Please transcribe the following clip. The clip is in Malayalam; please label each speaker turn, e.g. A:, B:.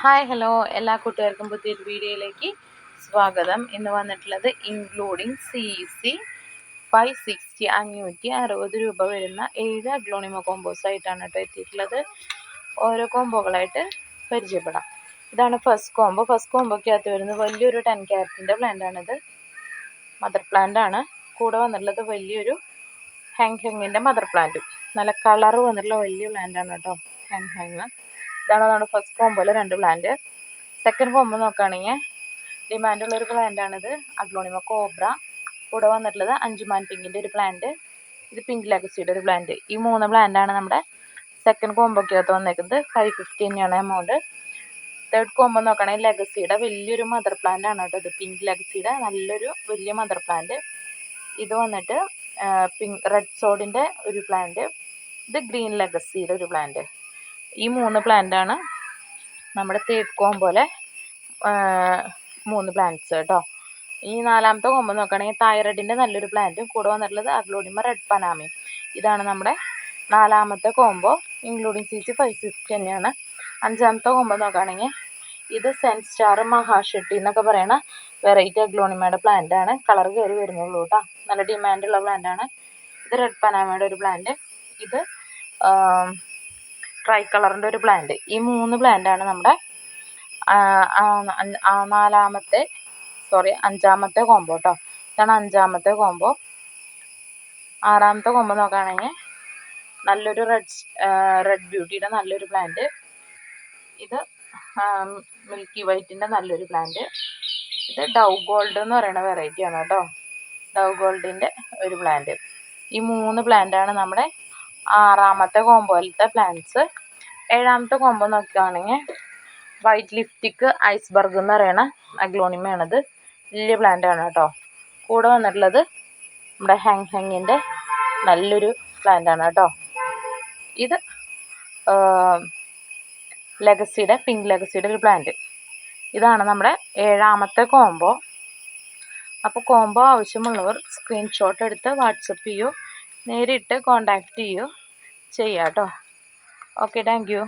A: ഹായ് ഹലോ എല്ലാ കൂട്ടുകാർക്കും പുതിയൊരു വീഡിയോയിലേക്ക് സ്വാഗതം. ഇന്ന് വന്നിട്ടുള്ളത് ഇൻക്ലൂഡിങ് CEC 560 രൂപ വരുന്ന 7 അഗ്ലോണിമ കോമ്പോസ് ആയിട്ടാണ് കേട്ടോ എത്തിയിട്ടുള്ളത്. ഓരോ കോമ്പോകളായിട്ട് പരിചയപ്പെടാം. ഇതാണ് ഫസ്റ്റ് കോമ്പോക്കകത്ത് വരുന്നത് വലിയൊരു 10 ക്യാരറ്റിൻ്റെ പ്ലാന്റാണിത്. മദർ പ്ലാന്റ് ആണ്. കൂടെ വന്നിട്ടുള്ളത് വലിയൊരു ഹാങ്ങിൻ്റെ മദർ പ്ലാന്റ്. നല്ല കളർ വന്നിട്ടുള്ള വലിയ പ്ലാന്റ് ആണ് കേട്ടോ ഹാങ്. ഇതാണ് ഫസ്റ്റ് കോമ്പോയിലെ 2 പ്ലാന്റ്. സെക്കൻഡ് കോമ്പോ നോക്കുകയാണെങ്കിൽ ഡിമാൻഡുള്ളൊരു പ്ലാന്റാണിത്. Aglaonema cobra. കൂടെ വന്നിട്ടുള്ളത് അഞ്ചുമാൻ പിങ്കിൻ്റെ ഒരു പ്ലാന്റ്. ഇത് പിങ്ക് ലെഗസിയുടെ ഒരു പ്ലാന്റ്. ഈ 3 പ്ലാന്റാണ് നമ്മുടെ സെക്കൻഡ് കോമ്പോക്കകത്ത് വന്നേക്കുന്നത്. 550 തന്നെയാണ് എമൗണ്ട്. തേർഡ് കോമ്പോ നോക്കുകയാണെങ്കിൽ ലെഗസിയുടെ വലിയൊരു മദർ പ്ലാന്റ് ആണ് കേട്ടോ. ഇത് പിങ്ക് ലെഗസിയുടെ നല്ലൊരു വലിയ മദർ പ്ലാന്റ്. ഇത് വന്നിട്ട് റെഡ് സോഡിൻ്റെ ഒരു പ്ലാന്റ്. ഇത് ഗ്രീൻ ലെഗസിയുടെ ഒരു പ്ലാന്റ്. ഈ 3 പ്ലാന്റാണ് നമ്മുടെ തേർഡ് കോമ്പോയിലെ 3 പ്ലാന്റ്സ് കേട്ടോ. ഈ 4ാമത്തെ കോമ്പോ നോക്കുകയാണെങ്കിൽ തൈറോയിഡിൻ്റെ നല്ലൊരു പ്ലാന്റും കൂടെ വന്നിട്ടുള്ളത് അഗ്ലോണിമ റെഡ് പനാമയും. ഇതാണ് നമ്മുടെ 4ാമത്തെ കോമ്പോ ഇൻക്ലൂഡിങ് CEC 550 തന്നെയാണ്. 5ാമത്തെ കോമ്പോ നോക്കുകയാണെങ്കിൽ ഇത് സെൻസ്റ്റാർ മഹാഷെട്ടി എന്നൊക്കെ പറയുന്ന വെറൈറ്റി അഗ്ലോണിമയുടെ പ്ലാന്റ് ആണ്. കളർ കയറി വരുന്നുള്ളൂ കേട്ടോ. നല്ല ഡിമാൻഡുള്ള പ്ലാന്റ് ആണ്. ഇത് റെഡ് പനാമയുടെ ഒരു പ്ലാന്റ്. ഇത് ട്രൈ കളറിൻ്റെ ഒരു പ്ലാന്റ്. ഈ 3 പ്ലാന്റാണ് നമ്മുടെ 5ാമത്തെ കോമ്പോ കേട്ടോ. ഇതാണ് 5ാമത്തെ കോമ്പോ. 6ാമത്തെ കോമ്പോ നോക്കുകയാണെങ്കിൽ നല്ലൊരു റെഡ് ബ്യൂട്ടിയുടെ നല്ലൊരു പ്ലാന്റ്. ഇത് മിൽക്കി വൈറ്റിൻ്റെ നല്ലൊരു പ്ലാന്റ്. ഇത് ഡവ് ഗോൾഡ് എന്ന് പറയുന്ന വെറൈറ്റി ആണ് കേട്ടോ. ഡവ് ഗോൾഡിൻ്റെ ഒരു പ്ലാന്റ്. ഈ 3 പ്ലാന്റാണ് നമ്മുടെ 6ാമത്തെ കോമ്പോയിലത്തെ പ്ലാന്റ്സ്. 7ാമത്തെ കോമ്പോ നോക്കുകയാണെങ്കിൽ വൈറ്റ് ലിപ്റ്റിക് ഐസ്ബർഗ് എന്ന് പറയുന്ന അഗ്ലോണിമയാണിത്. വലിയ പ്ലാന്റ് ആണ് കേട്ടോ. കൂടെ വന്നിട്ടുള്ളത് നമ്മുടെ ഹാങ്ങിൻ്റെ നല്ലൊരു പ്ലാന്റ് ആണ് കേട്ടോ. ഇത് ലെഗസിയുടെ പിങ്ക് ലെഗസിയുടെ ഒരു പ്ലാന്റ്. ഇതാണ് നമ്മുടെ 7ാമത്തെ കോമ്പോ. അപ്പോൾ കോമ്പോ ആവശ്യമുള്ളവർ സ്ക്രീൻഷോട്ട് എടുത്ത് വാട്സപ്പ് ചെയ്യോ നേരിട്ട് കോണ്ടാക്ട് ചെയ്യോ ചെയ്യാം കേട്ടോ. Okay, thank you.